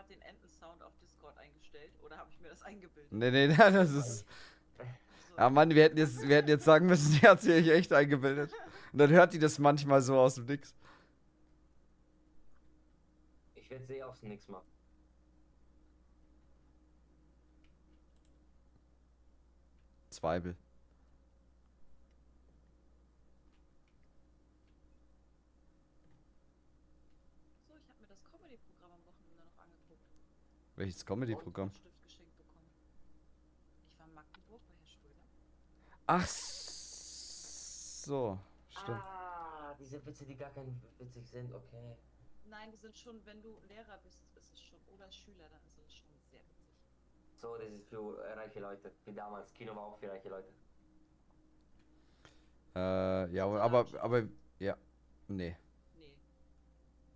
gerade den Entensound auf Discord eingestellt oder habe ich mir das eingebildet? Nee, das ist. So. Ja, Mann, wir hätten jetzt sagen müssen, die hat sich echt eingebildet. Und dann hört die das manchmal so aus dem Nix. Ich werde sie aufs Nix machen. Zweifel. So, ich habe mir das Comedy-Programm am Wochenende noch angeguckt. Welches Und Comedy-Programm? einen Stift geschenkt bekommen. Ich war in Magdeburg bei Herr Schröder. Ach so. Stimmt. Ah, diese Witze, die gar kein witzig sind, okay. Nein, die sind schon, wenn du Lehrer bist, ist es schon, oder Schüler, dann ist es schon sehr witzig. So, das ist für reiche Leute. Wie damals. Kino war auch für reiche Leute. Ja, aber, ja. Nee. Nee.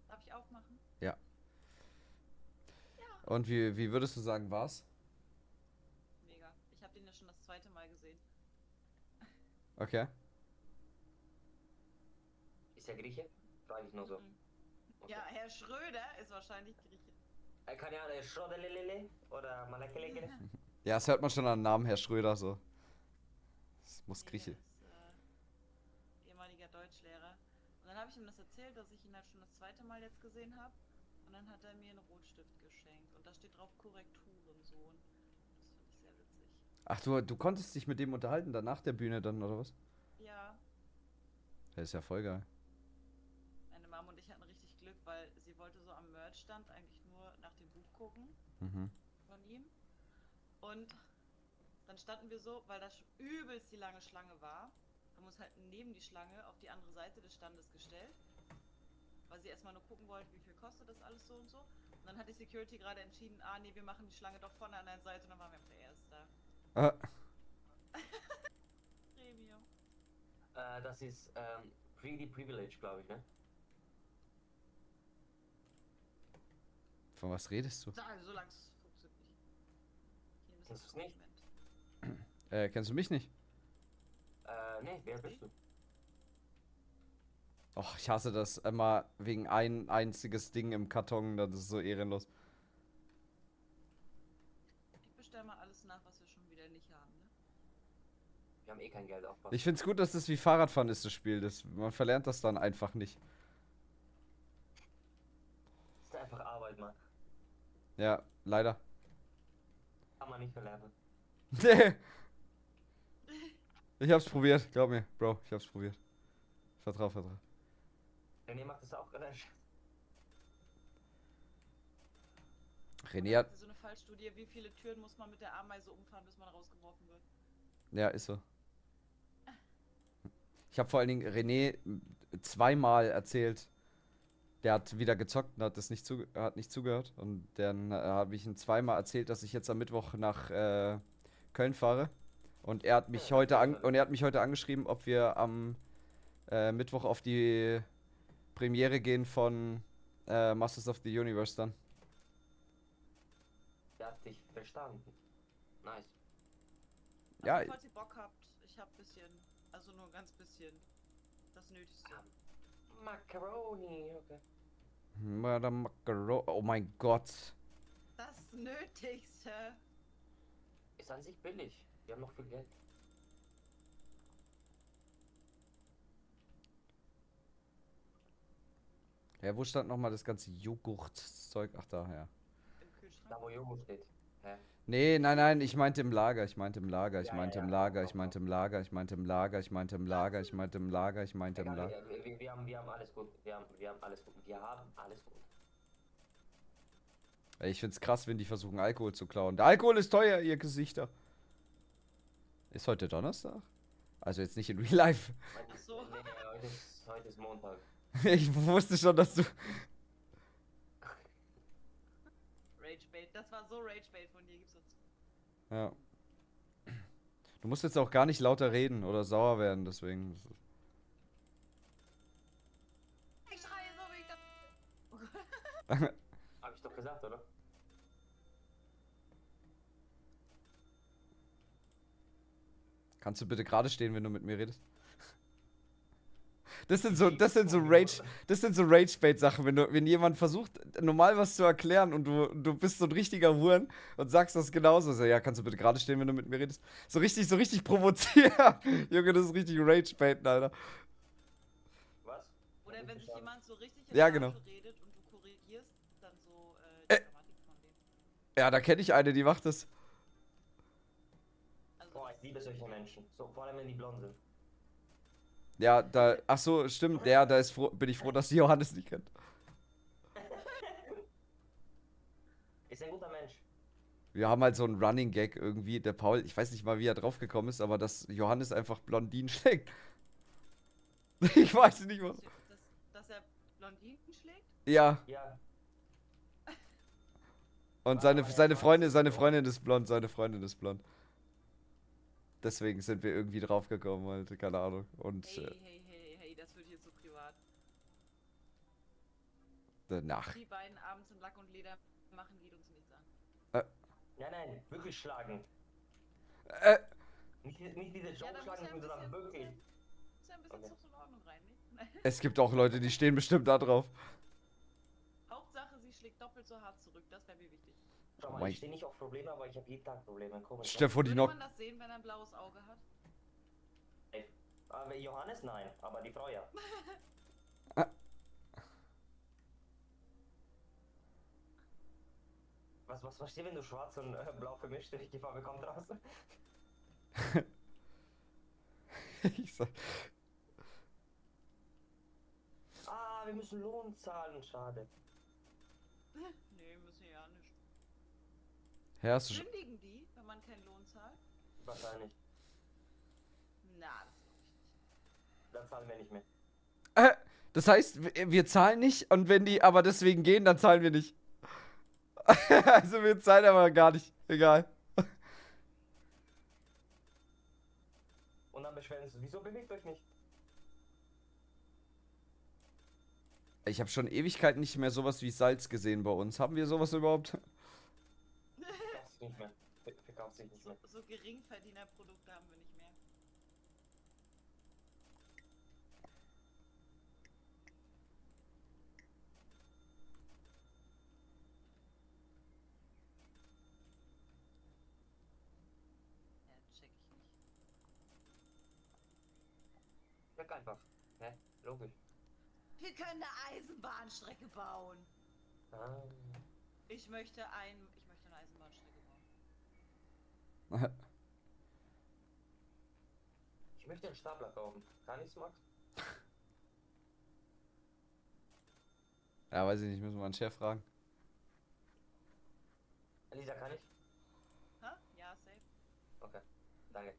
Darf ich aufmachen? Ja. Ja. Und wie würdest du sagen, war's? Mega. Ich habe den ja schon das zweite Mal gesehen. Okay. Ist er Grieche? Frage ich nur so. Mhm. Okay. Ja, Herr Schröder ist wahrscheinlich Grieche. Kann ja eine Schrodelelele oder Malakelekele? Ja, das hört man schon an den Namen, Herr Schröder, so. Das muss Grieche. Der ist ehemaliger Deutschlehrer. Und dann habe ich ihm das erzählt, dass ich ihn halt schon das zweite Mal jetzt gesehen habe. Und dann hat er mir einen Rotstift geschenkt. Und da steht drauf Korrekturensohn. Das fand ich sehr witzig. Ach, du konntest dich mit dem unterhalten, dann nach der Bühne dann, oder was? Ja, Das ist ja voll geil. meine Mom und ich hatten richtig Glück, weil sie wollte so am Merchstand eigentlich nur nach dem Buch gucken Mhm. von ihm. Und dann standen wir so, weil das übelst die lange Schlange war, haben uns halt neben die Schlange auf die andere Seite des Standes gestellt, weil sie erstmal nur gucken wollten, wie viel kostet das alles so und so. Und dann hat die Security gerade entschieden, nee, wir machen die Schlange doch von der anderen Seite und dann waren wir am erster. Ah, Premium. Das ist Pretty Privilege, glaube ich, ne? von was redest du? So lang funktioniert nicht. Hier ein Kennst du's bisschen nicht? Kompliment. Kennst du mich nicht? Ne, wer bist du? Och, ich hasse das immer wegen ein einziges Ding im Karton, das ist so ehrenlos. Ich bestelle mal alles nach, was wir schon wieder nicht haben, ne? Wir haben eh kein Geld aufpassen. Ich find's gut, dass das wie Fahrradfahren ist, das Spiel. Man verlernt das dann einfach nicht. Das ist einfach Arbeit, Mann. Ja, leider. Kann man nicht verlernen. Ich hab's probiert, glaub mir, Bro, ich hab's probiert. Vertrau. René macht das auch gerade. René hat. So eine Fallstudie, wie viele Türen muss man mit der Ameise umfahren, bis man rausgeworfen wird? Ja, ist so. Ich habe vor allen Dingen René zweimal erzählt, der hat wieder gezockt und hat nicht zugehört. Und dann habe ich ihm zweimal erzählt, dass ich jetzt am Mittwoch nach Köln fahre. Und er hat mich heute angeschrieben, ob wir am Mittwoch auf die Premiere gehen von Masters of the Universe dann. Der hat dich verstanden. Nice. Ja. Also, falls ihr Bock habt, ich hab bisschen, also nur ein ganz bisschen, das Nötigste. Macaroni, okay. Oh mein Gott. Das Nötigste. Ist an sich billig. Wir haben noch viel Geld. Ja, wo stand nochmal das ganze Joghurtzeug? Ach da, ja. Im Kühlschrank. Da wo Joghurt steht. Hä? Nee, nein, ich meinte im Lager, ich meinte im Lager. Ja, Ich meinte ja, im ja, Lager. Egal, wir haben alles gut. Wir haben alles gut. Wir haben alles gut. Ey, ich find's krass, wenn die versuchen, Alkohol zu klauen. Der Alkohol ist teuer, ihr Gesichter. Ist heute Donnerstag? Also jetzt nicht in Real Life. Ach so. Nee, heute ist Montag. Ich wusste schon, dass du... Ragebait. Das war so Ragebait von dir, gib's dazu. Ja. Du musst jetzt auch gar nicht lauter reden oder sauer werden, deswegen... Ich schreie so wie ich das. Hab ich doch gesagt, oder? Kannst du bitte gerade stehen, wenn du mit mir redest? das sind so Rage-Bait-Sachen, wenn jemand versucht, normal was zu erklären und du bist so ein richtiger Huren und sagst das genauso. So, ja, kannst du bitte gerade stehen, wenn du mit mir redest? So richtig provozieren. Junge, das ist richtig Rage-Baiten, Alter. Was? Oder Hab wenn nicht sich verstanden. jemand so richtig in Ja, Rage genau. redet und du korrigierst, dann so die Grammatik von dem. Ja, da kenne ich eine, die macht das. Also Boah, das ich liebe solche Menschen. So, vor allem wenn die blond sind. Ja, ach so, stimmt. Ja, bin ich froh, dass die Johannes nicht kennt. Ist ein guter Mensch. Wir haben halt so einen Running Gag irgendwie, der Paul, ich weiß nicht mal, wie er drauf gekommen ist, aber dass Johannes einfach Blondinen schlägt. Ich weiß nicht was. dass er Blondinen schlägt? Ja, Ja. und Aber seine er schwarz ist Freundin blond. ist blond, seine Freundin ist blond. Deswegen sind wir irgendwie drauf gekommen, halt, keine Ahnung. Und Hey, das wird hier zu privat. danach. Die beiden abends in Lack und Leder machen, geht uns nichts an. Nein, wirklich schlagen. Äh, Nicht diese Ja, da muss Joke-Schlagen, ja sondern wirklich. Muss ja ein bisschen Okay. Zucht und Ordnung rein, nicht? es gibt auch Leute, die stehen bestimmt da drauf. Hauptsache, sie schlägt doppelt so hart zurück, das wäre mir wichtig. Schau Oh mal, mein- ich stehe nicht auf Probleme, aber ich habe jeden Tag Probleme. Komisch. Stell dir vor, die Würde Nock. man das sehen, wenn er ein blaues Auge hat? Aber Johannes nein, aber die Frau ja. Was verstehe, wenn du schwarz und blau vermischt, welche Farbe kommt raus? Ich sag, Ah, wir müssen Lohn zahlen, schade. Nee, müssen ja nicht. hä, hast du schon. Kündigen die, wenn man keinen Lohn zahlt? Wahrscheinlich. Na, das glaube ich nicht. Dann zahlen wir nicht mehr. Das heißt, wir zahlen nicht und wenn die aber deswegen gehen, dann zahlen wir nicht. Also wir zahlen aber gar nicht. Egal. Und dann beschweren sie, wieso bewegt euch nicht? Ich habe schon Ewigkeiten nicht mehr sowas wie Salz gesehen bei uns. Haben wir sowas überhaupt? Das nicht mehr. Verkauft sich nicht mehr. So Geringverdienerprodukte haben wir nicht mehr. Ja, check ich nicht. Sag einfach. Hä? Logisch. Wir können eine Eisenbahnstrecke bauen. Ah. Ich möchte eine Eisenbahnstrecke bauen. Ich möchte einen Stapler kaufen. Kann ich's, Max? Ja, weiß ich nicht, müssen wir einen Chef fragen. Lisa, kann ich? Hä? Ja, safe. Okay. Danke.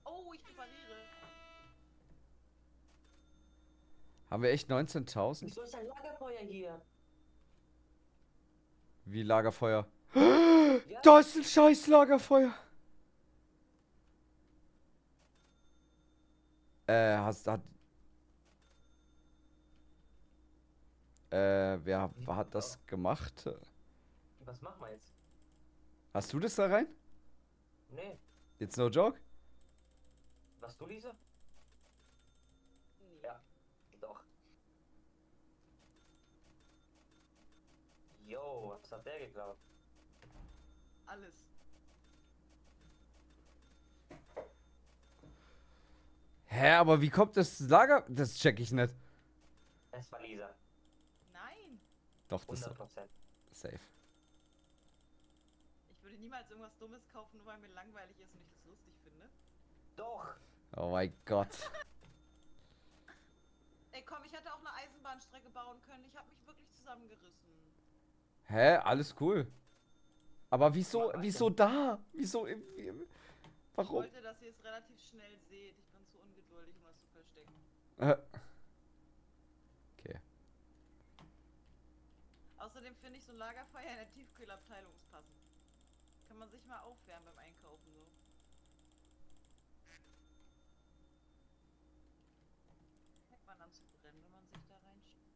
Oh, ich repariere. Haben wir echt 19.000? Wieso ist ein Lagerfeuer hier? Wie Lagerfeuer? Ja. Da ist ein scheiß Lagerfeuer. Wer hat das gemacht? Was machen wir jetzt? Hast du das da rein? Nee. Jetzt no joke? Was du, Lisa? Nee. Ja. Doch. Yo, was hat der geklaut? Alles. Hä, aber wie kommt das Lager? Das check ich nicht. Es war Lisa. Nein. Doch, das 100%. ist safe. Ich würde niemals irgendwas Dummes kaufen, nur weil mir langweilig ist und ich das lustig finde. Doch. Oh mein Gott. Ey, komm, ich hätte auch eine Eisenbahnstrecke bauen können. Ich habe mich wirklich zusammengerissen. Hä, alles cool. Aber wieso da? Ich Warum? wollte, dass ihr es relativ schnell seht. Ich bin zu ungeduldig, um das zu verstecken. Okay. Außerdem finde ich so ein Lagerfeuer in der Tiefkühlabteilung ist passend. Kann man sich mal aufwärmen beim Einkaufen so. Fängt man an zu brennen, wenn man sich da reinschiebt.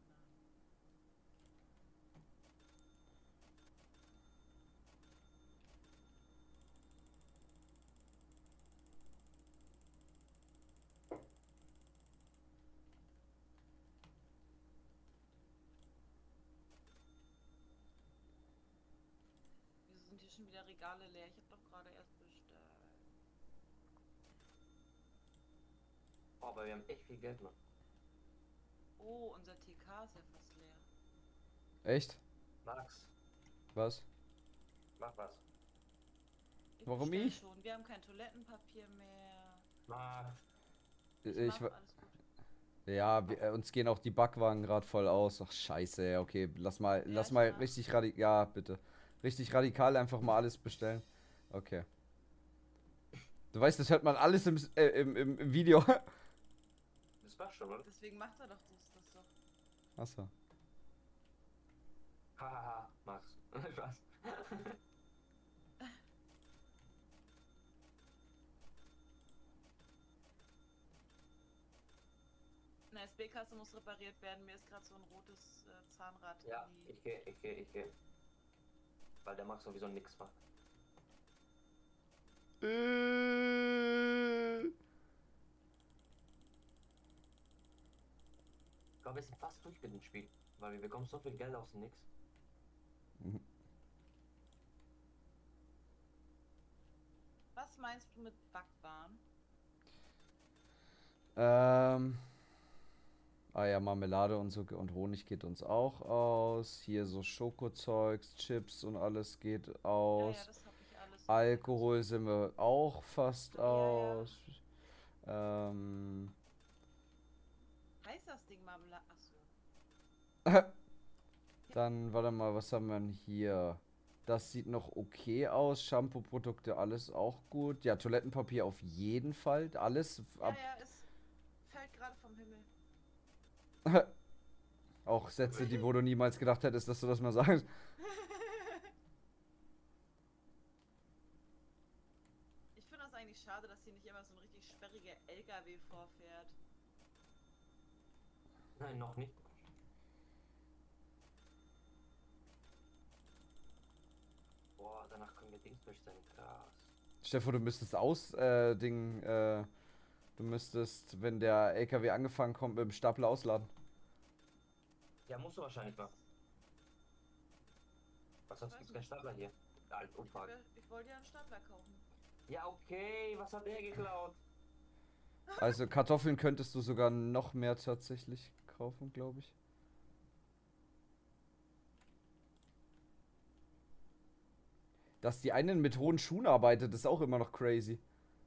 schon wieder Regale leer. Ich habe doch gerade erst bestellt. Oh, aber wir haben echt viel Geld noch. Oh, unser TK ist ja fast leer. Echt? Max, Was? mach was. Ich Warum bestell ich? schon. Wir haben kein Toilettenpapier mehr. Max. Ich, Mach alles gut. ja, uns gehen auch die Backwaren gerade voll aus. Ach, scheiße, ja, okay. Lass mal Ja, ich mach. richtig radikal. Ja, bitte. Richtig radikal einfach mal alles bestellen. Okay. Du weißt, das hört man alles im Video. Das war schon, oder? Deswegen macht er doch das doch. Achso. Hahaha, Max. Spaß. Eine SB-Kasse muss repariert werden. Mir ist gerade so ein rotes Zahnrad Ja, in die... ich geh. Weil der Max sowieso nix macht. Ich glaube, wir sind fast durch mit dem Spiel. Weil wir bekommen so viel Geld aus dem Nix. Was meinst du mit Backwaren? Ah ja, Marmelade und so und Honig geht uns auch aus. Hier so Schokozeugs, Chips und alles geht Ja, aus. das habe ich alles. Alkohol sind wir auch fast Ah, ja. aus. Ähm, Heißt das Ding Marmelade? Achso. Dann, warte mal, was haben wir denn hier? Das sieht noch okay aus. Shampoo-Produkte, alles auch gut. Ja, Toilettenpapier auf jeden Fall. Alles ab. Ja, es fällt gerade vom Himmel. Auch Sätze, die wo du niemals gedacht hättest, dass du das mal sagst. Ich finde das eigentlich schade, dass hier nicht immer so ein richtig sperriger LKW vorfährt. Nein, noch nicht. Boah, danach können wir Dings bestellen. Krass. Stefan, du müsstest du müsstest, wenn der LKW angefangen kommt, mit dem Stapler ausladen. Ja, musst du wahrscheinlich mal. Was sonst Weiß gibt's keinen nicht. Stapler hier. Alt Umfang. Ich wollte ja einen Stapler kaufen. Ja, okay, was hat der geklaut? Also Kartoffeln könntest du sogar noch mehr tatsächlich kaufen, glaube ich. Dass die einen mit hohen Schuhen arbeitet, ist auch immer noch crazy.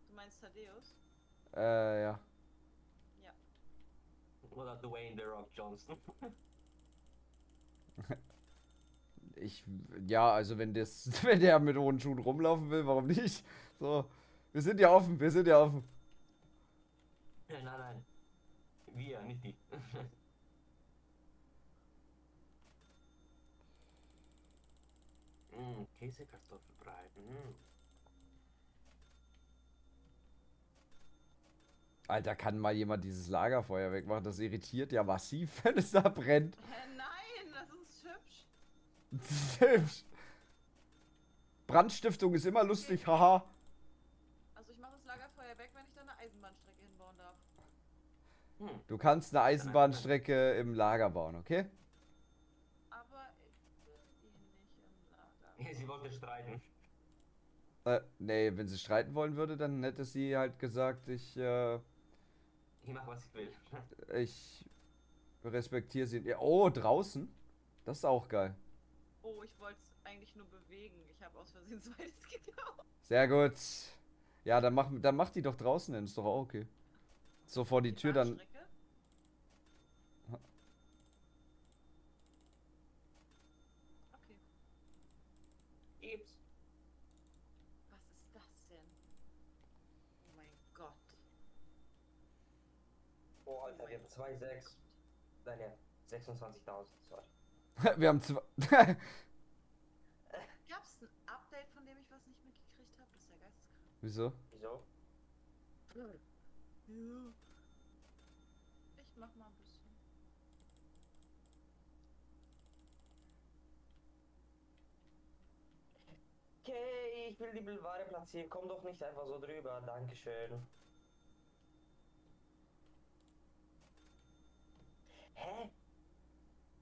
Du meinst Thaddeus? Ja. Ja. Oder Dwayne The Rock Johnson. Ja, also wenn wenn der mit hohen Schuhen rumlaufen will, warum nicht? So, wir sind ja offen, wir sind ja offen. Nein. Wir, nicht die. Käsekartoffelbrei. Alter, kann mal jemand dieses Lagerfeuer wegmachen? Das irritiert ja massiv, wenn es da brennt. Nein, das ist hübsch. Das ist hübsch. Brandstiftung ist immer lustig, haha. Also ich mache das Lagerfeuer weg, wenn ich da eine Eisenbahnstrecke hinbauen darf. Du kannst eine Eisenbahnstrecke im Lager bauen, okay? Aber ich will die nicht im Lager. Sie wollte streiten. Nee, wenn sie streiten wollen würde, dann hätte sie halt gesagt, Ich mach, was ich will. ich respektiere sie. Ja, oh, draußen? Das ist auch geil. Oh, ich wollte es eigentlich nur bewegen. Ich habe aus Versehen zweites gekauft. Sehr gut. Ja, dann mach die doch draußen hin, ist doch auch okay. So vor die Tür dann. Bahnstrecke? Okay. Gibt's. Was ist das denn? Oh mein Gott. Oh, Alter, wir haben 2,6. Nein, ja, 26.000. Sorry. Wir haben zwei. Gab's ein Update, von dem ich was nicht mitgekriegt habe? Das ist ja geisteskrank. Wieso? Wieso? Ja. Ich mach mal ein bisschen. Okay, ich will die Ware platzieren. Komm doch nicht einfach so drüber. Dankeschön. Hä?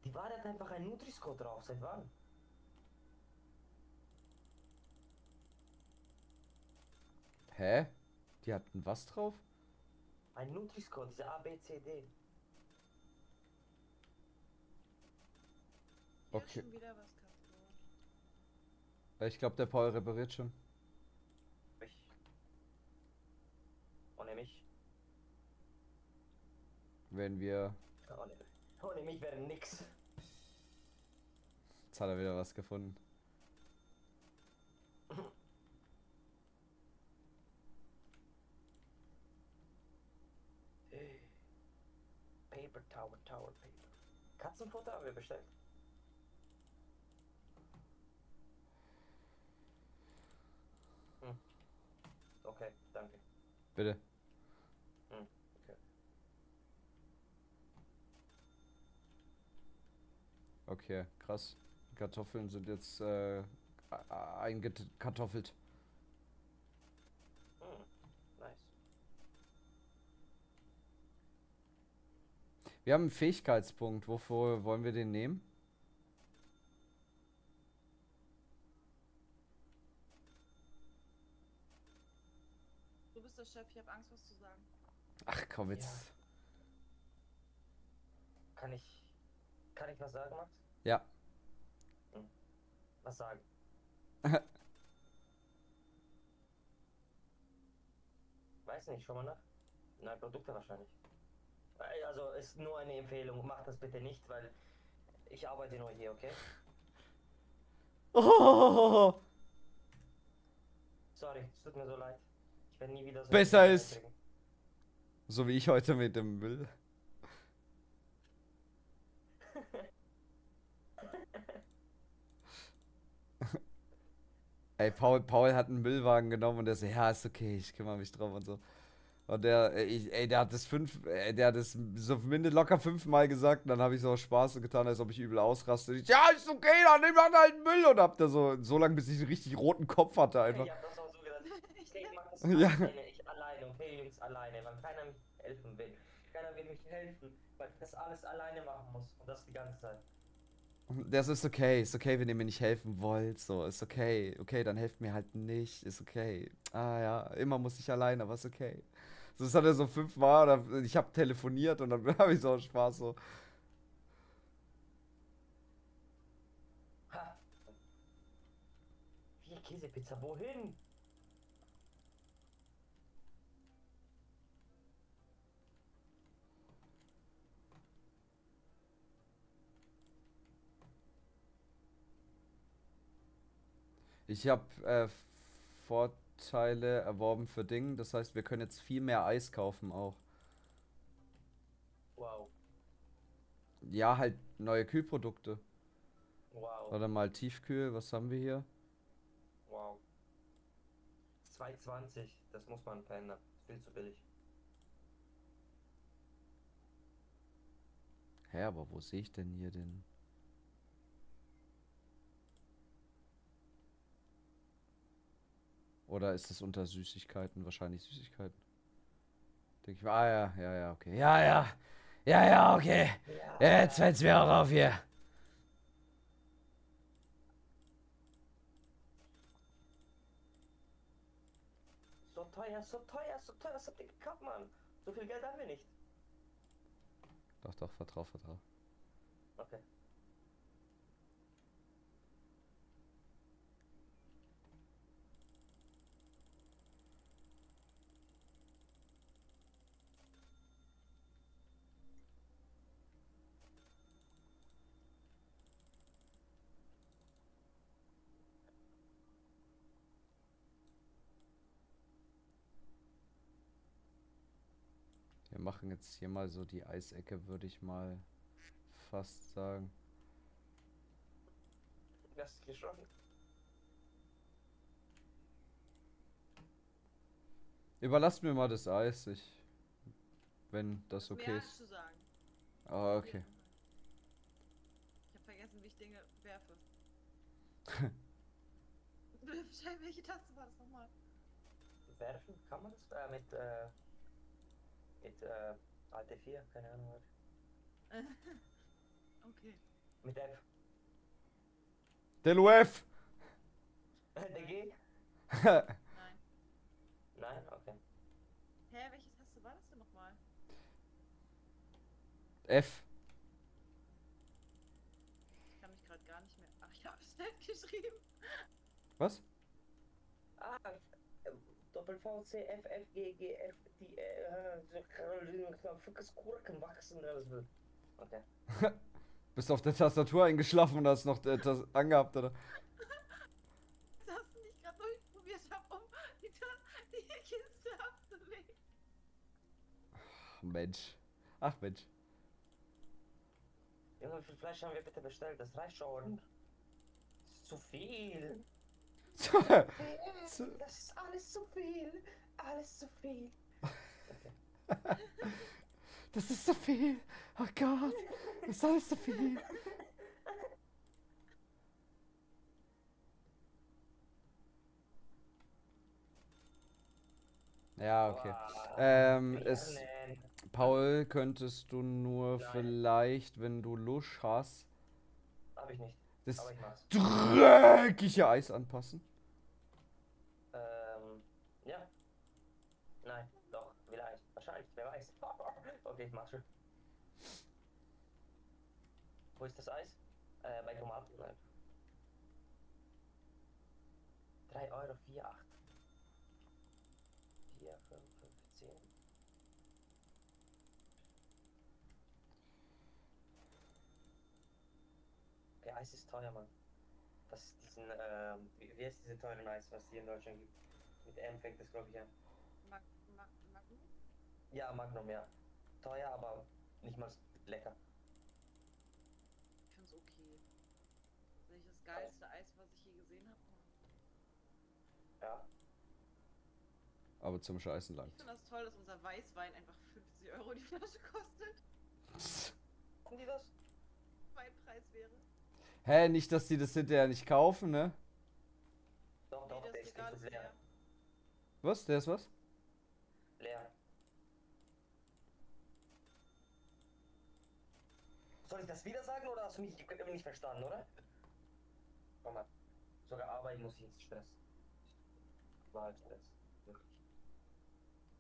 Die Ware hat einfach ein Nutri-Score drauf. Seit wann? Hä? Die hatten was drauf? Ein Nutri-Score, diese A, B, C, D. Hier Okay. ist schon wieder was kaputt. Ich glaube, der Paul repariert schon. Mich. Ohne mich. Wenn wir... Ohne mich wäre nix. Jetzt hat er wieder was gefunden. Paper, Tower, Paper. Katzenfutter haben wir bestellt. Okay, danke. Bitte. Okay. Okay, krass. Die Kartoffeln sind jetzt eingekartoffelt. Nice. Wir haben einen Fähigkeitspunkt. Wovor wollen wir den nehmen? Du bist der Chef, ich habe Angst, was zu sagen. Ach komm jetzt. Kann ich was sagen, Max? Ja. Was sagen? Weiß nicht, schau mal nach. Neue Produkte wahrscheinlich. Also ist nur eine Empfehlung, mach das bitte nicht, weil ich arbeite nur hier, okay? Oh, Sorry, es tut mir so leid. Ich werde nie wieder so... Besser ist- so wie ich heute mit dem Müll. Ey, Paul hat einen Müllwagen genommen und der so, ja, ist okay, ich kümmere mich drum und so. Und der hat das so locker 5-mal gesagt und dann habe ich so aus Spaß getan, als ob ich übel ausraste. Ja, ist okay, dann nimm dann halt Müll und hab da so lange, bis ich einen richtig roten Kopf hatte einfach. Ich hab das auch so gedacht. Ich mach das Ja. alleine, ich alleine, okay, Jungs, alleine, weil keiner mir helfen will. Keiner will mich helfen, weil ich das alles alleine machen muss und das die ganze Zeit. Das ist okay, wenn ihr mir nicht helfen wollt, so, ist okay. Okay, dann helft mir halt nicht, ist okay. Ah ja, immer muss ich allein, aber ist okay. So, das hat er so 5-mal, ich habe telefoniert und dann habe ich so aus Spaß so. Ha! Wie Käsepizza, wohin? Ich habe Vorteile erworben für Ding, das heißt, wir können jetzt viel mehr Eis kaufen auch. Wow, Ja, halt neue Kühlprodukte. wow, Warte mal, Tiefkühl, was haben wir hier? wow. 2,20, das muss man verändern. Ist viel zu billig. Hä, aber wo sehe ich denn hier den? Oder ist das unter Süßigkeiten? Wahrscheinlich Süßigkeiten. Denke ich, ah ja, okay. Ja, okay. Jetzt fällt's mir auch auf hier. So teuer, was habt ihr gekauft, Mann? So viel Geld haben wir nicht. Doch, vertrau. Okay. Wir machen jetzt hier mal so die Eisecke, würde ich mal fast sagen. Das ist geschlossen. Überlasst mir mal das Eis, wenn das okay Mehr ist. zu sagen. Ah, okay. Ich habe vergessen, wie ich Dinge werfe. Welche Taste war das nochmal? Werfen, kann man das? Mit Alt F4, keine Ahnung. Okay. Mit F. Del UF! Der G? Nein. Nein? F. Ich kann mich gerade gar nicht mehr. Ach, ich habe es nicht geschrieben. Was? Ah, Doppel V, C, F, F, G, G, F, die, Gurken wachsen, alles wird. Okay. Bist auf der Tastatur eingeschlafen und hast noch das angehabt, oder? Das hast du nicht gerade durchprobiert habe, um die Kiste abzulegen. Mensch. Ach Mensch. Junge, wie viel Fleisch haben wir bitte bestellt? Das reicht schon. Das ist zu viel. Das ist alles zu viel. Alles zu viel. Das ist so viel. Oh Gott. Das ist alles so viel. Ja, okay. Paul, könntest du nur Nein. vielleicht, wenn du Lusch hast, Hab ich nicht. das Aber ich mach's. dreckige Eis anpassen? Ja. Nein, doch, vielleicht. Wahrscheinlich, wer weiß. Okay, ich mach's schon. Wo ist das Eis? Bei Tomaten. Nein. 3 Euro, 4, 8. 4, 5, 15. Okay, Eis ist teuer, Mann. Das ist diesen, wie heißt diese teuren Eis, was es hier in Deutschland gibt? Mit M fängt das, glaube ich, an. Magnum? Ja, Magnum, ja. Teuer, aber nicht mal lecker. Ich find's okay. Das ist das geilste Eis, was ich je gesehen habe. Ja. Aber zum Scheißen Ich langt. finde das toll, dass unser Weißwein einfach 50 Euro die Flasche kostet. Haben die das? Mein Preis wäre. Hä, nicht, dass die das hinterher nicht kaufen, ne? Doch, doch, Nee, der das ist Regal nicht ist leer. leer. Was? Der ist was? Leer. Soll ich das wieder sagen oder hast du mich nicht verstanden, oder? Komm mal. Sogar arbeiten muss ich jetzt Stress. War Stress. Wirklich.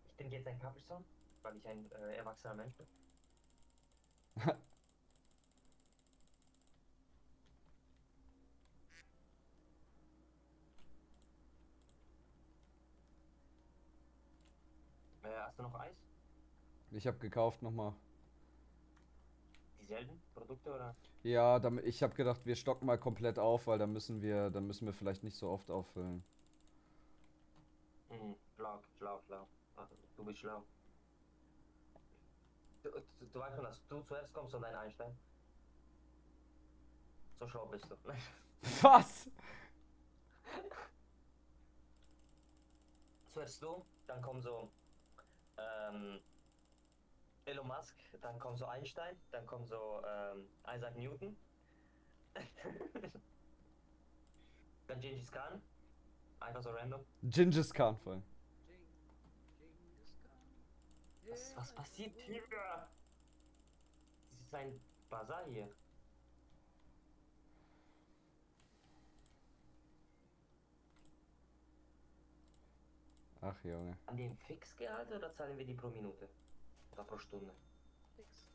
Ich trinke jetzt ein Capri-Son, weil ich ein erwachsener Mensch bin. Hast du noch Eis? Ich habe gekauft nochmal. Dieselben Produkte oder? Ja, ich habe gedacht, wir stocken mal komplett auf, weil dann müssen wir vielleicht nicht so oft auffüllen. Schlau. Ach, du bist schlau. Du weißt schon, dass du zuerst kommst und dann Einstein. So schlau bist du. Was? Zuerst du, dann kommt so Elon Musk, dann kommt so Einstein, dann kommt so Isaac Newton. Dann Gengis Khan. Einfach so random. Gingis Khan voll. Was passiert hier? Das ist ein Bazar hier. Ach Junge. An dem Fixgehalt oder zahlen wir die pro Minute? Oder pro Stunde? Fix.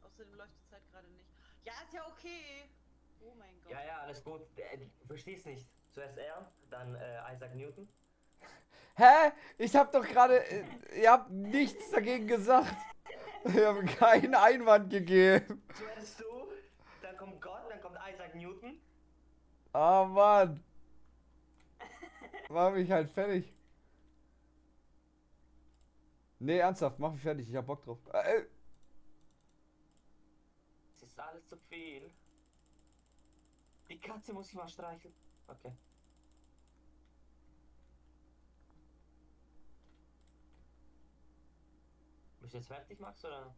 Außerdem läuft die Zeit gerade nicht. Ja, ist ja okay. Oh mein Gott. Ja, alles gut. Du verstehst nicht. Zuerst er, dann Isaac Newton. Hä? Ich hab doch gerade. Ihr habt nichts dagegen gesagt. Ich habe keinen Einwand gegeben. Zuerst du, dann kommt Gott, dann kommt Isaac Newton. Ah, Mann. Mach mich halt fertig. Nee, ernsthaft, mach mich fertig. Ich hab Bock drauf. Es ist alles zu viel. Die Katze muss ich mal streicheln. Okay. Bist du jetzt fertig, Max, oder?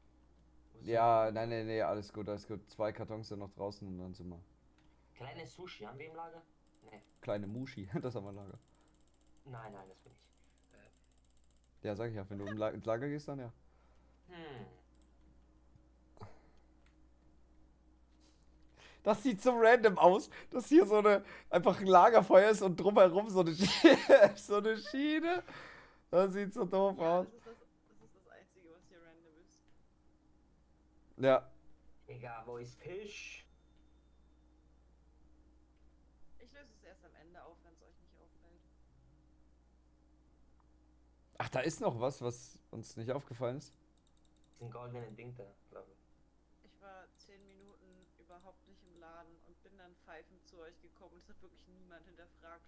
Ja, nee, alles gut, alles gut. 2 Kartons sind noch draußen und dann sind wir. Kleine Sushi haben wir im Lager? Nee. Kleine Muschi, das haben wir im Lager. Nein, das bin ich. Ja, sag ich ja, wenn du ins Lager gehst, dann ja. Das sieht so random aus, dass hier so eine einfach ein Lagerfeuer ist und drumherum so eine, so eine Schiene. Das sieht so doof Ja, aus. das ist das Einzige, was hier random ist. Ja. Digga, wo ist Fisch? Ich löse es erst am Ende auf, wenn es euch nicht auffällt. Ach, da ist noch was, was uns nicht aufgefallen ist. Diesen goldenen Ding da, glaube ich. Ich war 10 Minuten überhaupt nicht im Laden und bin dann pfeifend zu euch gekommen. Es hat wirklich niemand hinterfragt.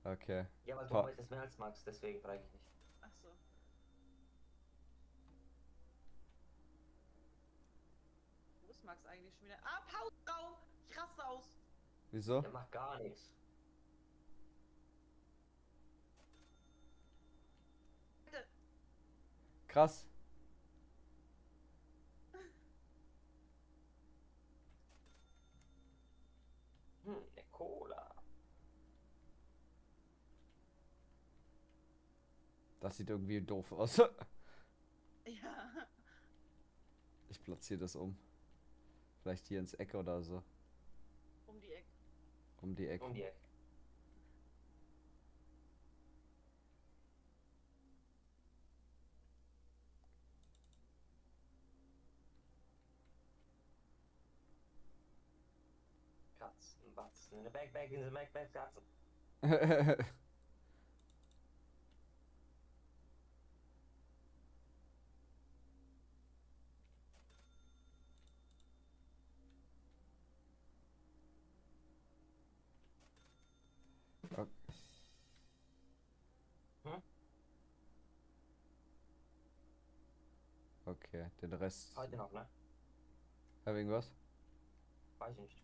Okay. Ja, weil du Pa- arbeitest mehr als Max, deswegen frage ich nicht. Ach so. Wo ist Max eigentlich schon wieder? Ah, Pausenraum! Ich raste aus! Wieso? Der macht gar nichts. Bitte! Krass. Eine Cola. Das sieht irgendwie doof aus. Ja. Ich platziere das um. Vielleicht hier ins Eck oder so. Um die Ecke. Um die Ecke. Um die Ecke. Katzen, Batzen. In the back, in the back, Katzen. O- Hm? Okay, den Rest. Heute noch, ne? Hab irgendwas? Weiß ich nicht.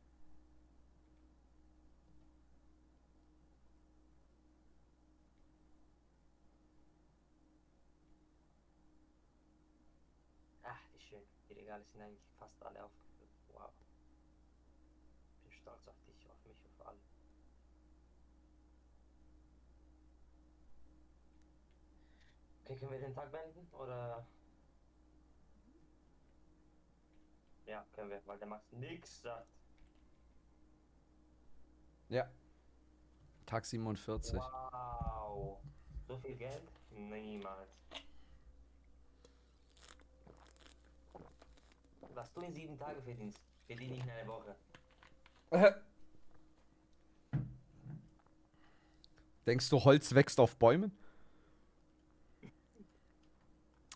Ach, wie schön. Die Regale sind eigentlich fast alle aufgefüllt. Wow. Bin stolz auf dich, auf mich, auf alle. Okay, können wir den Tag beenden? Oder? Ja, können wir, weil der Max nix sagt. Ja. Tag 47. Wow. So viel Geld? Niemals. Was du in 7 Tagen verdienst, verdiene ich in einer Woche. Denkst du, Holz wächst auf Bäumen?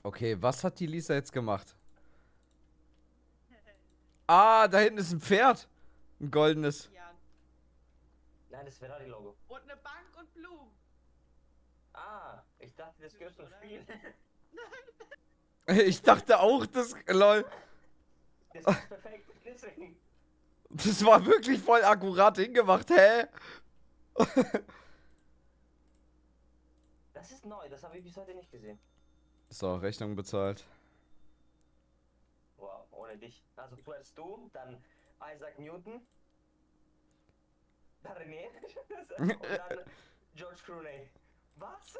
Okay, was hat die Lisa jetzt gemacht? Ah, da hinten ist ein Pferd. Ein goldenes. Ja. Nein, das Ferrari-Logo. Und eine Bank und Blumen. Ah, ich dachte, das gehört zum Oder? Spiel. Ich dachte auch, das. Lol. Das ist perfekt, deswegen. Das war wirklich voll akkurat hingemacht, hä? Das ist neu, das habe ich bis heute nicht gesehen. So, Rechnung bezahlt. Wow, ohne dich. Also zuerst du, dann Isaac Newton, dann René und dann George Clooney. Was?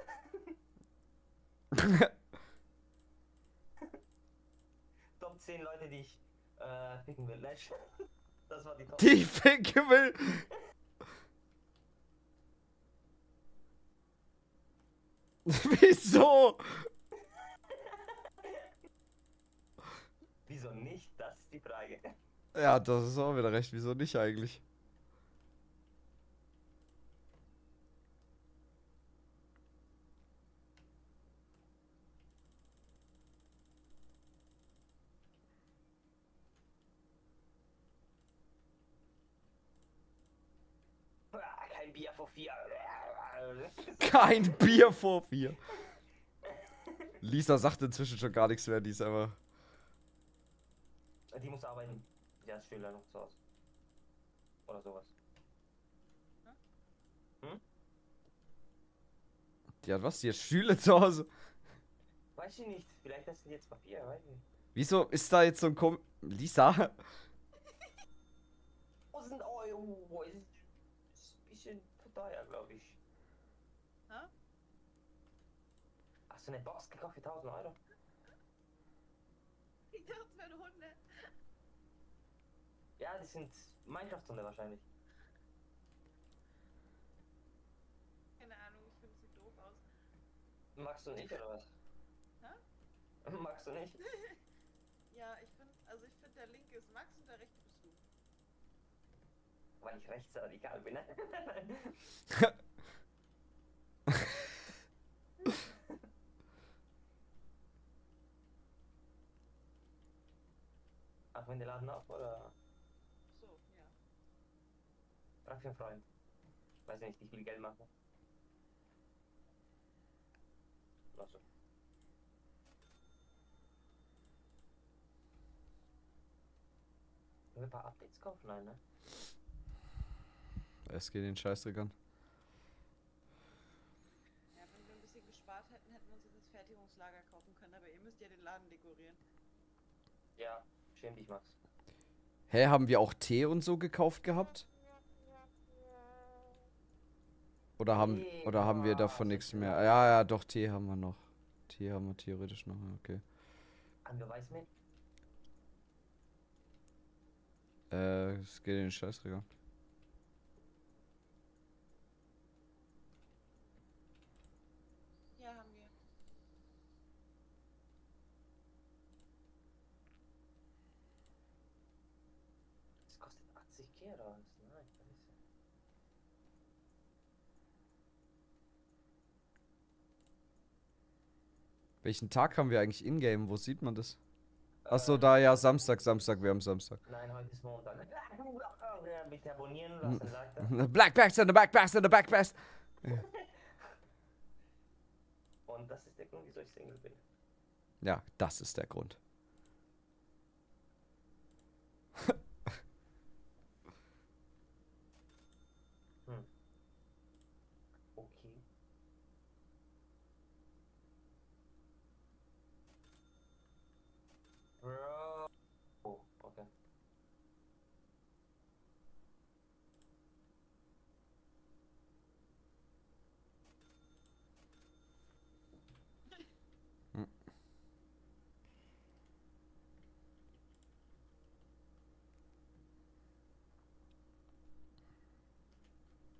Top 10 Leute, die ich picken will. Nein, das war die Top. Die ich ficken will. Wieso? Wieso nicht? Das ist die Frage. Ja, das ist auch wieder recht. Wieso nicht eigentlich? Kein Bier vor 4. Kein Bier vor 4. Lisa sagt inzwischen schon gar nichts mehr. Die ist einfach. Die muss arbeiten. Die hat Schüler noch zu Hause. Oder sowas. Die hat was? Die hat Schüler zu Hause. Weiß ich nicht. Vielleicht essen die jetzt Papier, weiß ich nicht. Wieso ist da jetzt so ein Lisa? 1000 Euro ist ein bisschen zu teuer, glaube ich. Hä? Hast du eine Box gekauft für 1000 Euro? Ich dachte, es wären Hunde. Ja, die sind Minecraft-Hunde wahrscheinlich. Keine Ahnung, ich finde, es sieht doof aus. Magst du nicht oder was? Hä? Magst du nicht? Ja, ich finde, der linke ist Max und der rechte bist du. Weil ich rechtsradikal bin, ne? Ach, wenn die laden auf, oder? So, ja. Frag für einen Freund. Weiß ja nicht, wie viel Geld machen. Achso. Wollen wir ein paar Updates kaufen? Nein, ne? Es geht den Scheißdreck an. Ja, wenn wir ein bisschen gespart hätten, hätten wir uns das Fertigungslager kaufen können, aber ihr müsst ja den Laden dekorieren. Ja, schäm dich, Max. Hä, haben wir auch Tee und so gekauft gehabt? Oder haben wir davon nichts mehr? Ja, ja, doch, Tee haben wir noch. Tee haben wir theoretisch noch, okay. Haben wir Weißmehl? Es geht in den Scheißdreck an. Ja, haben wir. Das kostet 80k oder was? Nein, scheiße. Welchen Tag haben wir eigentlich in-game? Wo sieht man das? Achso, da ja, Samstag, wir haben Samstag. Nein, heute ist Montag. Bitte abonnieren lassen, sagt er. Black Bags in the back pass, in the back pass. Und das ist der Grund, wieso ich Single bin. Ja, das ist der Grund. Okay. Bro. Oh, okay.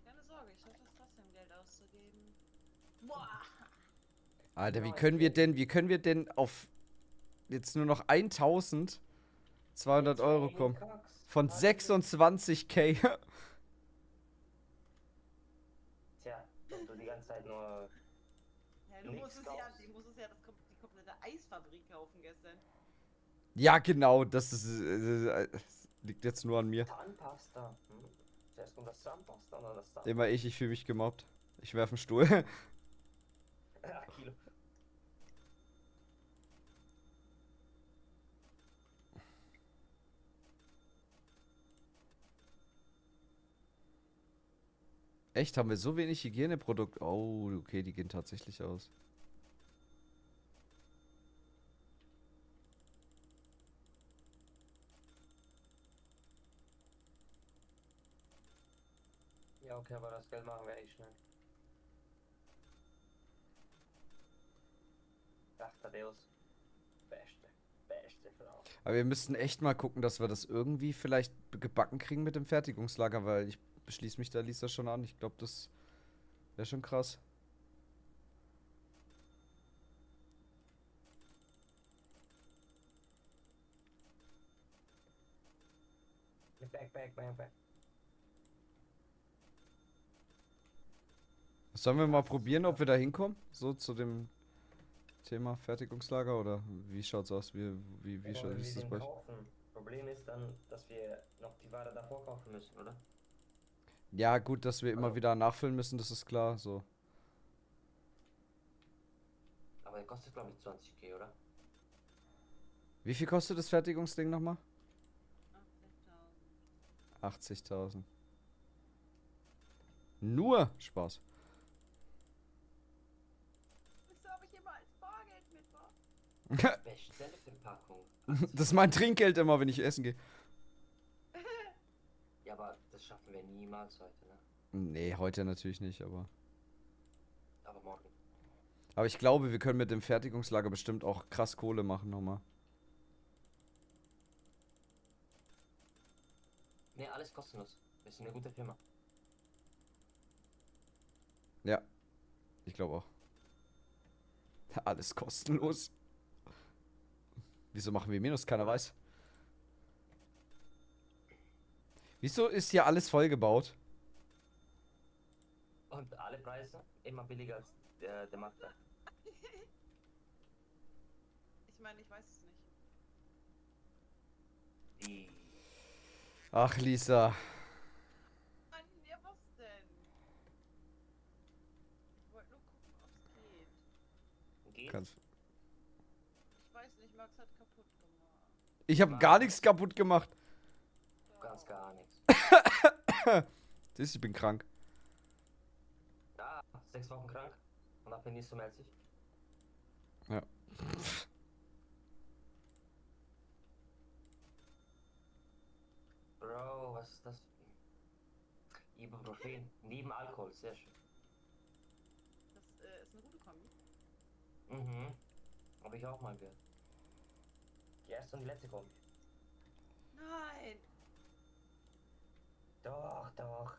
Keine Sorge, ich schaffe es trotzdem, Geld auszugeben. Boah! Alter, wie können wir denn auf jetzt nur noch 1200 Euro kommen? Von 26k. Tja, wenn du die ganze Zeit nur. Ja, Nix musstest ja die komplette Eisfabrik kaufen gestern. Ja, genau, das liegt jetzt nur an mir. Zahnpasta. Zuerst kommt das Zahnpasta oder das Zahnpasta. Immer ich fühle mich gemobbt. Ich werfe einen Stuhl. 8 Kilo. Echt, haben wir so wenig Hygieneprodukte? Oh, okay, die gehen tatsächlich aus. Ja, okay, aber das Geld machen wir eh schnell. Ach, Tadeus. Beste Frau. Aber wir müssten echt mal gucken, dass wir das irgendwie vielleicht gebacken kriegen mit dem Fertigungslager, weil ich beschließe mich da Lisa schon an. Ich glaube, das wäre schon krass. Back. Sollen wir mal probieren, ob wir da hinkommen? So zu dem Thema Fertigungslager oder wie schaut's aus? Wie ist das bei euch? Kaufen. Problem ist dann, dass wir noch die Ware davor kaufen müssen, oder? Ja, gut, dass wir immer Also- wieder nachfüllen müssen, das ist klar. So. Aber der kostet glaube ich 20k, oder? Wie viel kostet das Fertigungsding nochmal? 80.000. 80.000. Nur Spaß. Wieso habe ich immer als Bargeld mit? Bestellverpackung. Das ist mein Trinkgeld immer, wenn ich essen gehe. Ja, aber das schaffen wir niemals heute, ne? Nee, heute natürlich nicht, aber. Aber morgen. Aber ich glaube, wir können mit dem Fertigungslager bestimmt auch krass Kohle machen nochmal. Ne, alles kostenlos. Wir sind eine gute Firma. Ja, ich glaube auch. Alles kostenlos. Wieso machen wir Minus? Keiner weiß. Wieso ist hier alles vollgebaut? Und alle Preise immer billiger als der Marktwert. Ich meine, ich weiß es nicht. Wie? Ach, Lisa. Mann, ja, was denn? Ich wollte nur gucken, ob es geht. Geht? Kannst. Ich weiß nicht, Max hat kaputt gemacht. Ich habe gar nichts kaputt gemacht. Ganz gar nichts. Siehst du, ich bin krank. Ja, 6 Wochen krank. Und dann bin ich so mäßig. Ja. Bro, was ist das? Ibuprofen. Neben Alkohol, sehr schön. Das ist eine gute Kombi. Mhm. Habe ich auch mal gehört. Die erste und die letzte kommt. Nein! Doch, doch.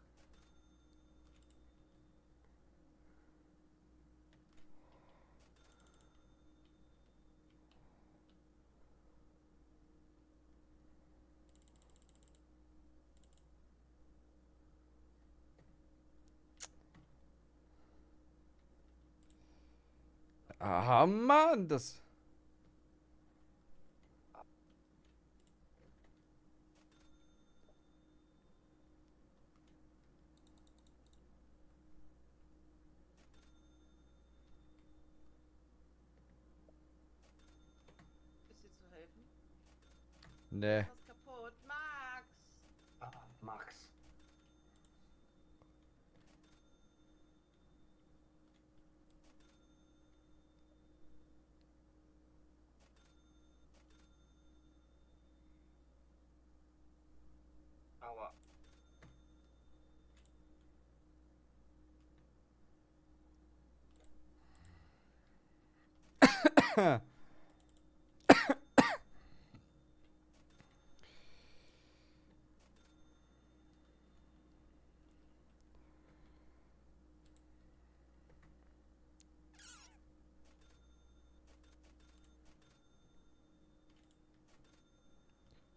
Ah, Mann, das. Ist dir zu helfen? Nee. Was kaputt? Max! Max. Aua.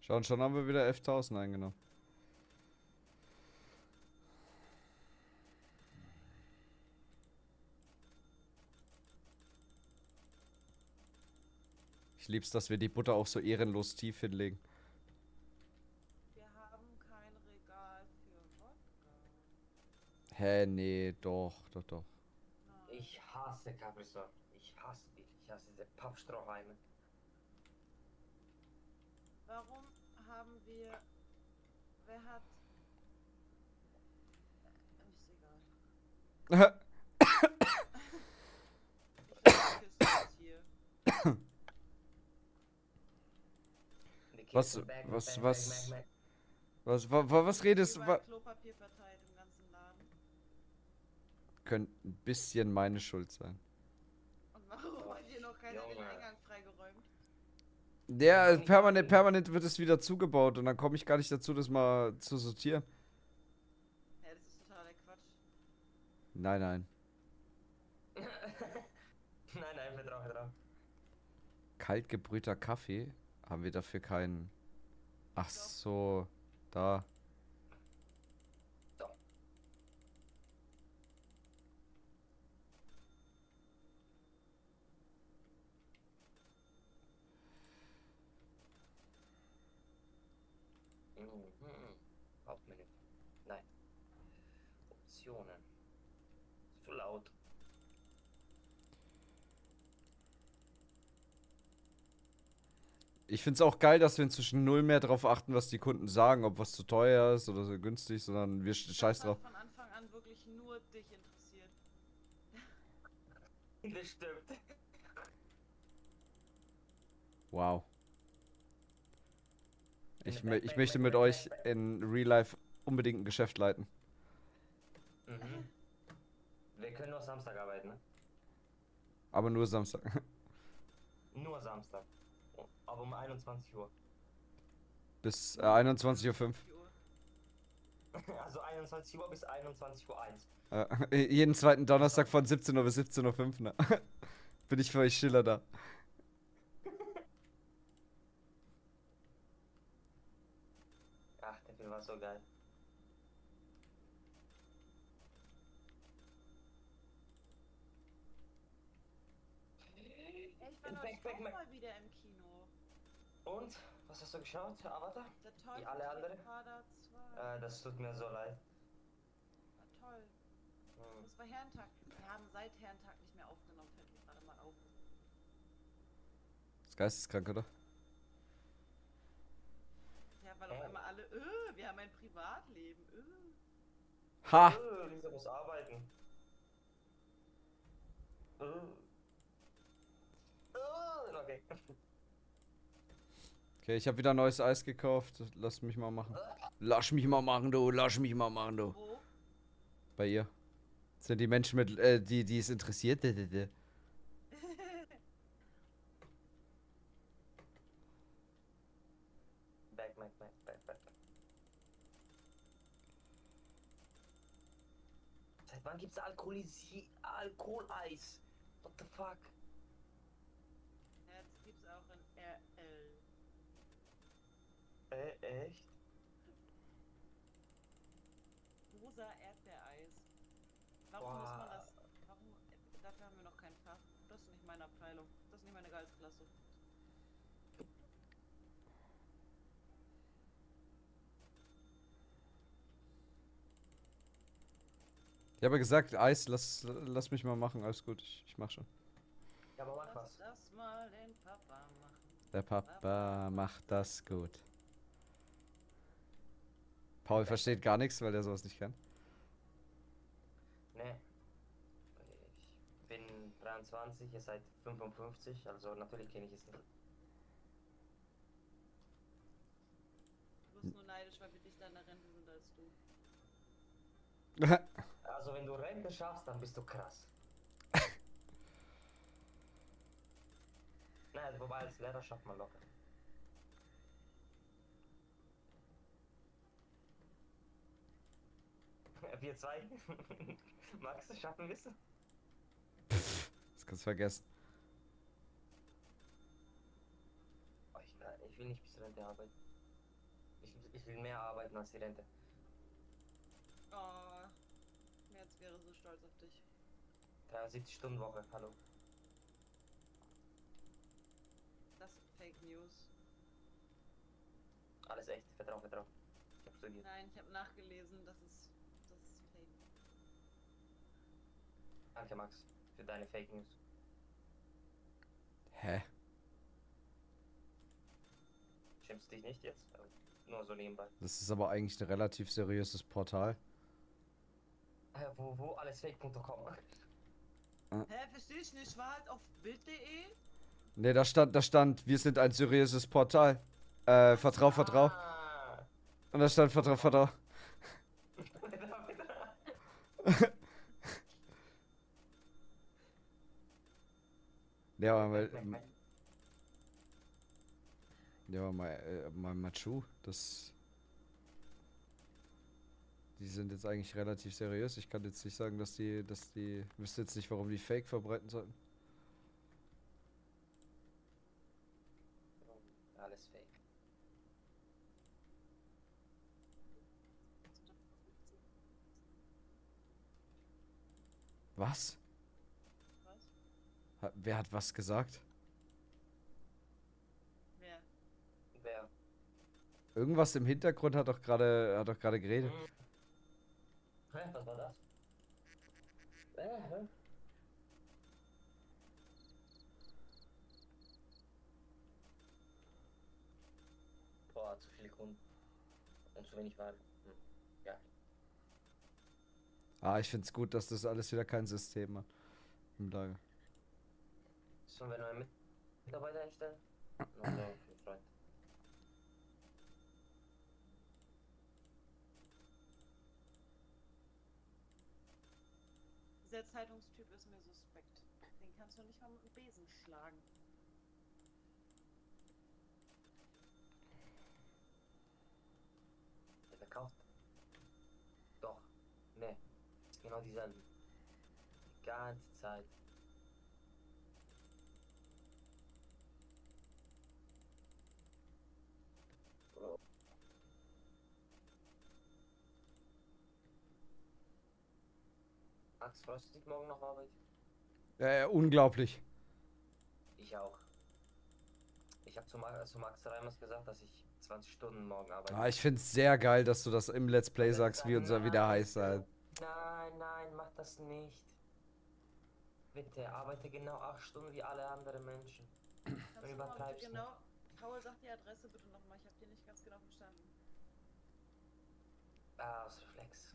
Schon haben wir wieder 11.000 eingenommen. Ich lieb's, dass wir die Butter auch so ehrenlos tief hinlegen. Wir haben kein Regal für Wodka. Hä, nee, doch. Nein. Ich hasse Capri-Sonne. Ich hasse die. Ich hasse diese Pappstrohhalme. Warum haben wir... Wer hat... Ist egal. Ich lasse die Kiste jetzt hier. Die Was- Kiste, Bag, was- Bag, was- Bag, Bag, Was redest du? Überall Klopapier verteilt im ganzen Laden. Könnte ein bisschen meine Schuld sein. Und warum hat hier noch keiner den Junge. Eingang freigeräumt? Der nicht permanent wird es wieder zugebaut und dann komme ich gar nicht dazu, das mal zu sortieren. Ja, das ist totaler Quatsch. Nein. Nein, vertrau. Kaltgebrühter Kaffee. Haben wir dafür keinen. Ach Doch. so, da. Doch. Hauptmenü. Nein. Optionen. Ist zu laut. Ich find's auch geil, dass wir inzwischen null mehr drauf achten, was die Kunden sagen, ob was zu teuer ist oder so günstig, sondern wir scheiß Das drauf. hat von Anfang an wirklich nur dich interessiert. Das stimmt. Wow. Ich möchte mit euch in Real Life unbedingt ein Geschäft leiten. Mhm. Wir können nur Samstag arbeiten, ne? Aber nur Samstag. Nur Samstag. Aber um 21 Uhr. Bis 21:05 Uhr. Also 21 Uhr bis 21:01 Uhr. Jeden zweiten Donnerstag von 17 Uhr bis 17:05 Uhr, ne? Bin ich für euch Schiller da. Ach, der Film war so geil. Ich war Back, neulich back, auch back. mal wieder im Kino. Und? Was hast du geschaut? Avatar? Der Wie Teufel alle trägt anderen? Prada 2. Das tut mir so leid. War toll. Hm. Das war Herrentag. Wir haben seit Herrentag nicht mehr aufgenommen, fällt mir gerade mal auf. Das geisteskrank, oder? Ja, weil auf einmal alle, wir haben ein Privatleben. Ha! Lisa muss arbeiten. Okay. Okay, ich habe wieder neues Eis gekauft. Lass mich mal machen. Lass mich mal machen, du. Lass mich mal machen, du. Wo? Bei ihr. Sind die Menschen mit, die es interessiert? Back. Seit wann gibt's Alkoholeis? What the fuck? Ja, das gibt's auch in RL. Echt? Rosa Erdbeereis. Warum muss man das? Warum? Dafür haben wir noch kein Fach. Das ist nicht meine Abteilung. Das ist nicht meine Gehaltsklasse. Ich habe gesagt, Eis, lass mich mal machen. Alles gut, ich mach schon. Ja, aber mach Lass was. das mal den Papa machen. Der Papa macht das gut. Paul versteht gar nichts, weil der sowas nicht kann. Nee. Ich bin 23, ihr seid 55, also natürlich kenne ich es nicht. Du bist nur neidisch, weil wir dichter an der Rente sind als du. Also wenn du Rente schaffst, dann bist du krass. Nein, wobei als Lehrer schafft man locker. Wir zwei. Max, schaffen wir es? Das kannst du vergessen. Oh, ich will nicht bis Rente arbeiten. Ich will mehr arbeiten als die Rente. Oh, Merz wäre so stolz auf dich. 73-Stunden-Woche, hallo. Das sind Fake News. Alles echt, vertrau. Ich hab studiert. Nein, ich habe nachgelesen, das ist Fake. Danke, Max, für deine Fake News. Hä? Schämst du dich nicht jetzt? Also, nur so nebenbei. Das ist aber eigentlich ein relativ seriöses Portal. Wo alles fake.com. Hä, versteh ich nicht, war halt auf Bild.de? Ne, da stand, wir sind ein seriöses Portal. Vertrau. Ah. Und da stand Vertrau. Ja, aber mein Machu, die sind jetzt eigentlich relativ seriös. Ich kann jetzt nicht sagen, dass die, wüsste jetzt nicht, warum die Fake verbreiten sollten. Alles fake. Was? Was? Wer hat was gesagt? Wer? Wer? Irgendwas im Hintergrund hat doch gerade geredet. Hä, was war das? Hä? Boah, zu viele Kunden. Und zu wenig Ware. Ja. Ah, ich find's gut, dass das alles wieder kein System hat. Im Lager. Sollen wir neue Mitarbeiter einstellen? Also, für Freund. Dieser Zeitungstyp ist mir suspekt. Den kannst du nicht mal mit dem Besen schlagen. Der verkauft. Doch. Ne. Genau dieselben. Die ganze Zeit. Max, freust du dich morgen noch Arbeit? Unglaublich. Ich auch. Ich habe zu Max Reimers gesagt, dass ich 20 Stunden morgen arbeite. Ah, ich find's sehr geil, dass du das im Let's Play sagst, wie unser wieder heißt halt. Nein, mach das nicht. Bitte, arbeite genau 8 Stunden wie alle anderen Menschen. Kannst du mal übertreibst bitte genau. Paul, sag die Adresse bitte nochmal. Ich habe die nicht ganz genau verstanden. Aus Reflex.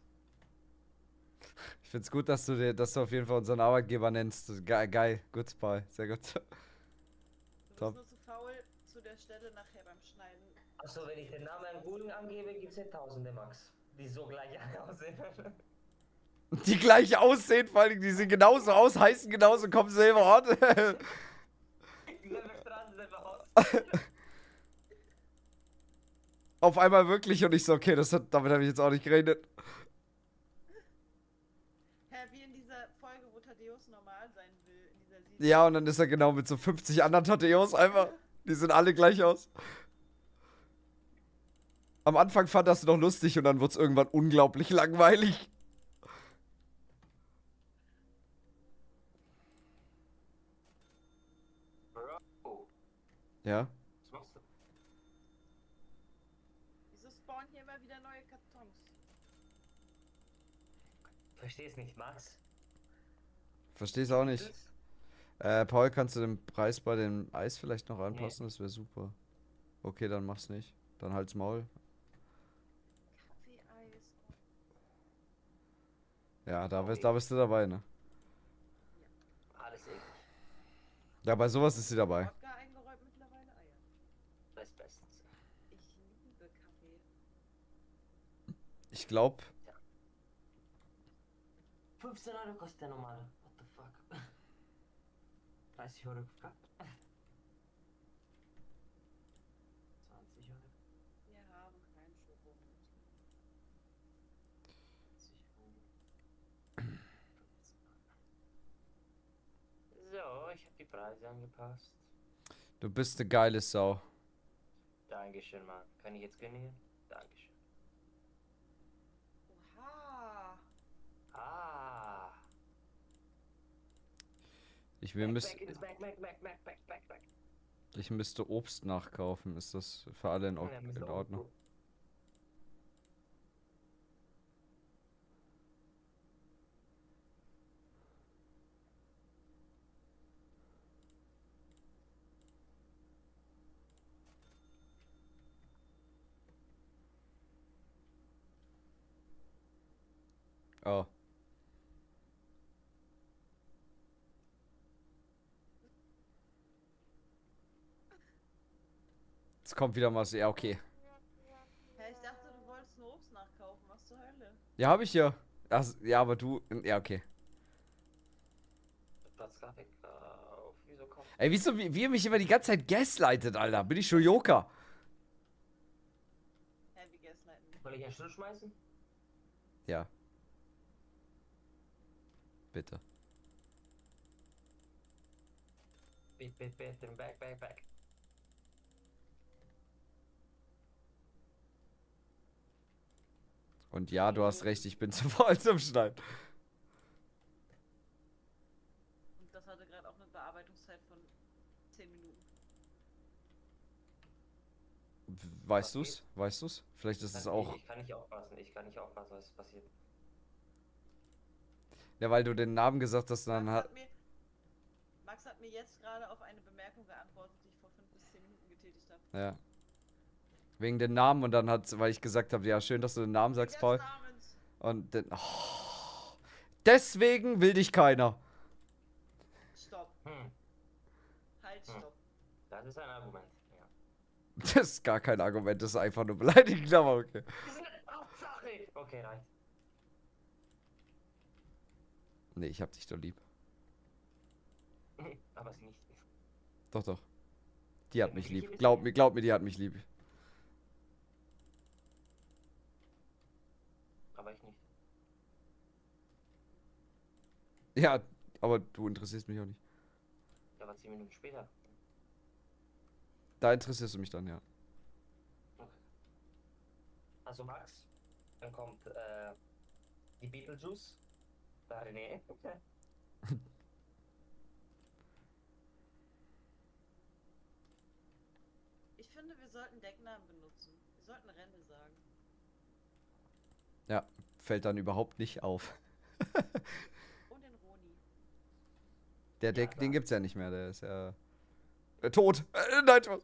Ich find's gut, dass du auf jeden Fall unseren Arbeitgeber nennst. Geil, gut, Paul, sehr gut. Du bist Top. nur zu faul zu der Stelle nachher beim Schneiden. Achso, wenn ich den Namen im Google angebe, gibt es Tausende, Max. Die so gleich aussehen. Die gleich aussehen, vor allem, die sehen genauso aus, heißen genauso, kommen selber Ort. Selber Straße, selber Haus. Auf einmal wirklich und ich so, okay, damit habe ich jetzt auch nicht geredet. Hä, wie in dieser Folge, wo Thaddeus normal sein will, in dieser Season. Ja, und dann ist er genau mit so 50 anderen Tateos einfach. Die sehen alle gleich aus. Am Anfang fand das noch lustig und dann wurde es irgendwann unglaublich langweilig. Bro, Ja. was machst du? Wieso spawnen hier immer wieder neue Kartons? Versteh's nicht, Max. Versteh's auch nicht. Paul, kannst du den Preis bei dem Eis vielleicht noch anpassen? Das wäre super. Okay, dann mach's nicht. Dann halt's Maul. Kaffee-Eis. Ja, da bist du dabei, ne? Alles eklig. Ja, bei sowas ist sie dabei. Wodka eingeräumt, mittlerweile Eier. Das ist bestens. Ich liebe Kaffee. Ich glaube, 15 Euro kostet der normale. What the fuck? 30 Euro gehabt. 20 Euro. Wir haben keinen Schokomilch. 20 Euro. 15 Euro. So, ich habe die Preise angepasst. du bist eine geile Sau. Dankeschön, Mann. Kann ich jetzt kündigen? Dankeschön. Oha. Ah. Wir müssen, Back. ich müsste Obst nachkaufen. Ist das für alle in Ordnung? Oh. Jetzt kommt wieder mal so. Ja, okay. Hä, ich dachte, du wolltest nur Obst nachkaufen. Was zur Hölle? Ja, habe ich ja. Ja, aber du. Ja, okay. Platzgrafik auf. Wieso kommt? Ey, wie ihr mich immer die ganze Zeit gaslightet, Alter. Bin ich schon Joker? Hä, wie gaslighten? Soll ich einen Stuhl schmeißen? Ja. Bitte. Bitte, back. Und ja, du hast recht, ich bin zu faul zum Schneiden. Und das hatte gerade auch eine Bearbeitungszeit von 10 Minuten. Weißt du's? Weißt du's? Vielleicht ist es auch. Ich kann nicht aufpassen, was passiert. Ja, weil du den Namen gesagt hast, dann Max hat. Max hat mir jetzt gerade auf eine Bemerkung geantwortet, die ich vor 5 bis 10 Minuten getätigt habe. Ja. Wegen den Namen und dann weil ich gesagt habe, ja, schön, dass du den Namen sagst, Paul. Und dann. Oh, deswegen will dich keiner. Stopp. Halt, Hm. stopp. Das ist ein Argument, ja. Das ist gar kein Argument, das ist einfach nur beleidigend, aber okay. Hauptsache! Okay, reicht. Nee, ich hab dich doch lieb. Aber sie nicht. Doch. Die hat mich lieb. Glaub mir, die hat mich lieb. Aber ich nicht. Ja, aber du interessierst mich auch nicht. Aber 10 Minuten später. Da interessierst du mich dann, ja. Also Max, dann kommt die Beetlejuice, Da René. Ich finde, wir sollten Decknamen benutzen. Wir sollten Renne sagen. Ja, fällt dann überhaupt nicht auf. Und den Roni. Der Ja, Deck, den klar. gibt's ja nicht mehr, der ist ja tot. Nein, Spaß.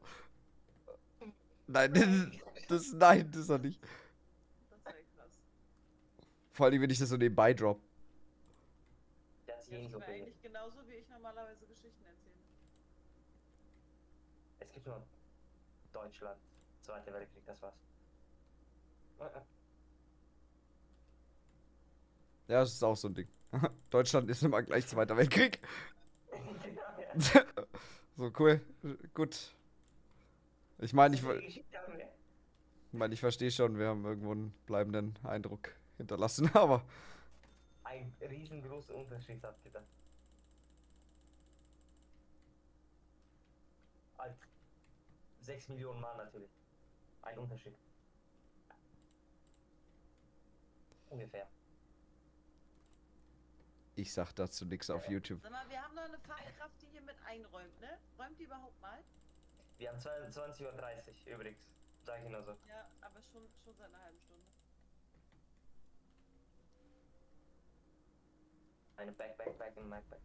Nein, nein, das ist er nicht. Das wäre krass. Vor allem, wenn ich das so nebenbei drop. Der hat sich Ja, eh das so wäre bildet. eigentlich genauso, wie ich normalerweise Geschichten erzähle. Es gibt nur Deutschland, Zweiter Weltkrieg, das war's. Ja, das ist auch so ein Ding. Deutschland ist immer gleich Zweiter Weltkrieg. Ja, So, cool. Gut. Ich meine, so viele Geschichten haben wir. ich verstehe schon, wir haben irgendwo einen bleibenden Eindruck hinterlassen, aber Ein riesengroßer Unterschied habt ihr da. Als 6 Millionen Mann natürlich. Ein Unterschied. Ungefähr. ich sag dazu nichts auf YouTube. Sag mal, wir haben noch eine Fachkraft, die hier mit einräumt, ne? Räumt die überhaupt mal? Wir haben 22:30 Uhr übrigens. Sag ich nur so. Ja, aber schon seit einer halben Stunde. Eine Back in my back.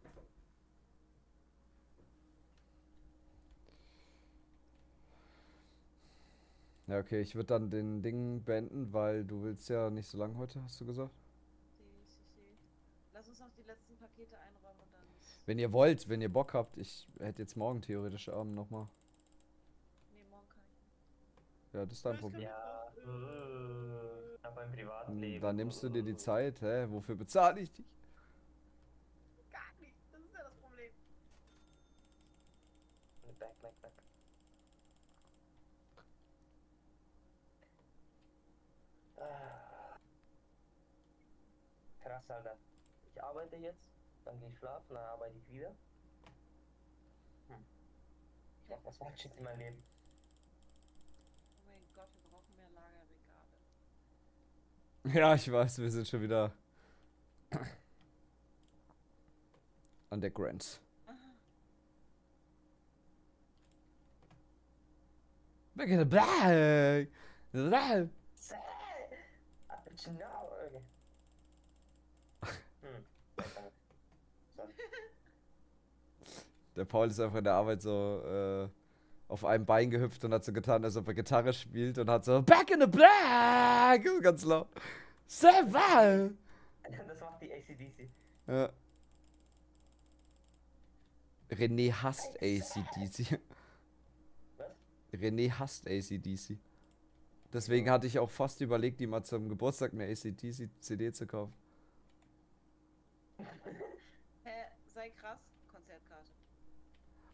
Ja, okay, ich würde dann den Ding beenden, weil du willst ja nicht so lange heute, hast du gesagt? Sie. Lass uns noch die letzten Pakete einräumen und dann. Wenn ihr wollt, wenn ihr Bock habt, ich hätte jetzt morgen theoretisch Abend nochmal. Nee, morgen kann ich nicht. Ja, das ist dein Ich kann Problem. Ja, aber im Privatleben. Dann nimmst du dir die Zeit, hä? Wofür bezahle ich dich? Gar nicht. Das ist ja das Problem. Back. Ah. Krass, Alter. Ich arbeite jetzt, dann gehe ich schlafen, dann arbeite ich wieder. Ich mach was Falsches in meinem Leben. Oh mein Gott, wir brauchen mehr Lagerregale. Ja, ich weiß, wir sind schon wieder an der Grenze. Back in the black. No, okay. Danke. Sorry. Der Paul ist einfach in der Arbeit so auf einem Bein gehüpft und hat so getan, als ob er Gitarre spielt und hat so Back in the Black ganz laut. Survival. Das macht die ACDC. Ja. René hasst AC/DC. Was? René hasst AC/DC. Deswegen hatte ich auch fast überlegt, ihm mal zum Geburtstag eine AC/DC-CD zu kaufen. Hä, sei krass, Konzertkarte.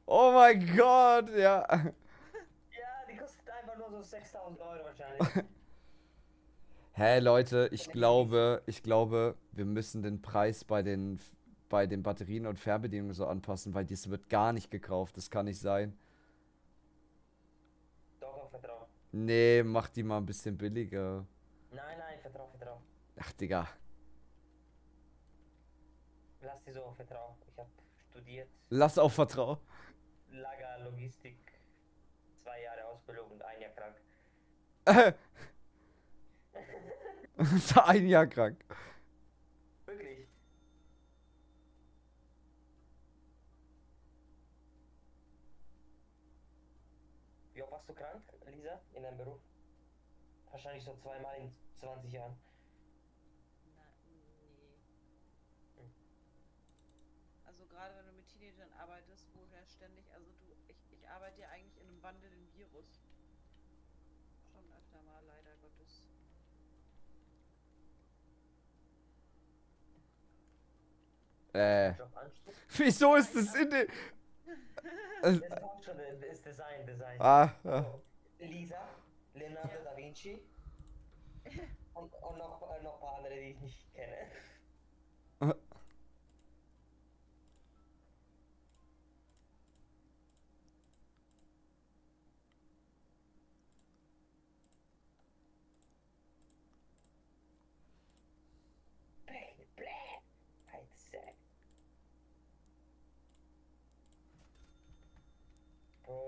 Oh mein Gott, ja. Ja, die kostet einfach nur so 6.000 Euro wahrscheinlich. Hä, Leute, ich glaube, wir müssen den Preis bei den Batterien und Fernbedienungen so anpassen, weil dies wird gar nicht gekauft. Das kann nicht sein. Doch, auf Vertrauen. Nee, mach die mal ein bisschen billiger. Nein, Vertrauen. Ach, Digga. Lass die so auf Vertrauen. Ich habe studiert, Lass auf Vertrauen. Lager, Logistik, 2 Jahre Ausbildung und 1 Jahr krank. Ist ein Jahr krank. Wirklich? Wie oft warst du krank, Lisa, in deinem Beruf? Wahrscheinlich so 2-mal in 20 Jahren. Na, nee. Also gerade wenn du mit Teenagern arbeitest, wo ja ständig, also ich arbeite ja eigentlich in einem wandelnden Virus. Schon öfter mal, leider Gottes. Job anstrengend. Wieso ist das in den... Es passt schon, ist Design. Ah, So, Lisa, Leonardo da Vinci und noch ein paar andere, die ich nicht kenne.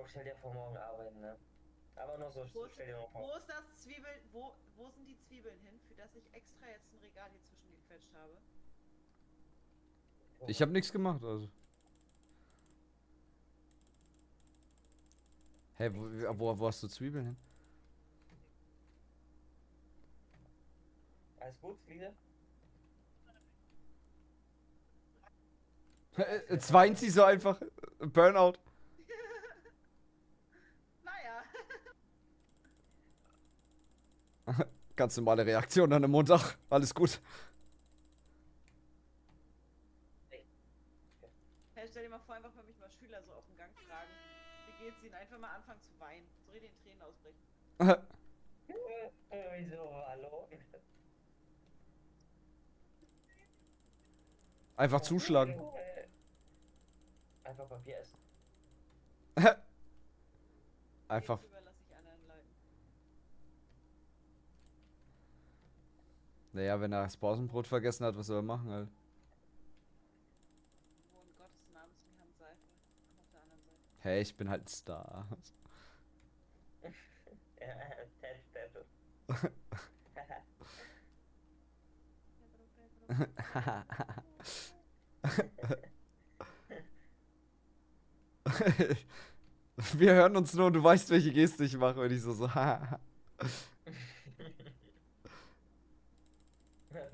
Bro, stell dir vor, morgen arbeiten, ne? Aber nur so, Wo ist, stell dir noch vor. wo ist das Zwiebeln? Wo sind die Zwiebeln hin, für das ich extra jetzt ein Regal hier zwischen gequetscht habe? Ich habe nichts gemacht, also. Hä, wo hast du Zwiebeln hin? Alles gut, Fliege? Jetzt weint sie so einfach. Burnout. Naja. Ganz normale Reaktion an einem Montag. Alles gut. Hey, stell dir mal vor, einfach wenn mich mal Schüler so auf dem Gang fragen, wie geht's ihnen, einfach mal anfangen zu weinen. So richtig in Tränen ausbrechen. Wieso, hallo? Einfach zuschlagen. Einfach Papier essen. Einfach. Jetzt überlasse ich anderen Leuten. Naja, wenn er das Pausenbrot vergessen hat, was soll er machen halt? Wo in Gottes Namen ist mir Hand Seife? Auf der anderen Seite. Hey, ich bin halt ein Star. Tattoo. Wir hören uns nur und du weißt, welche Geste ich mache, wenn ich so. Du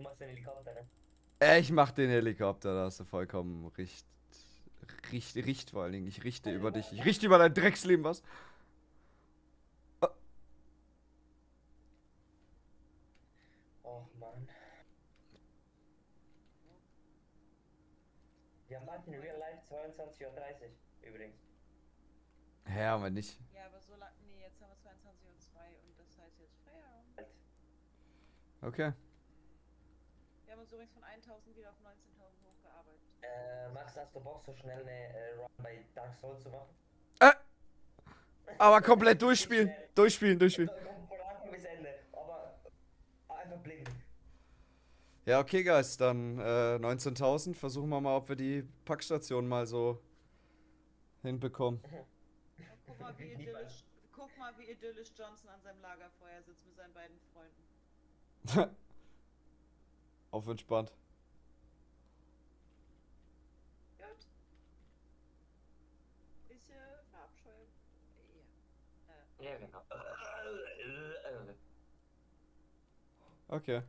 machst den Helikopter, ne? Ich mach den Helikopter, da hast du vollkommen richt vor allen Dingen. Ich richte über dich. Ich richte über dein Drecksleben, was? Och Mann. Wir haben bald in Real Life 22:30 Uhr übrigens. Hä, aber nicht. Ja, aber so lang. Nee, jetzt haben wir 22:02 und das heißt jetzt Feierabend. Okay. Wir haben uns übrigens von 1000 wieder auf 19.000 hochgearbeitet. Max, hast du Bock, so schnell eine Run bei Dark Souls zu machen? Aber komplett durchspielen. Durchspielen. Von Anfang bis Ende, aber einfach blind. Ja, okay, Guys, dann 19.000. Versuchen wir mal, ob wir die Packstation mal so hinbekommen. Guck mal, wie idyllisch Johnson an seinem Lagerfeuer sitzt mit seinen beiden Freunden. Auf entspannt. Gut. Ich verabscheue. Ja. Ja, genau. Okay.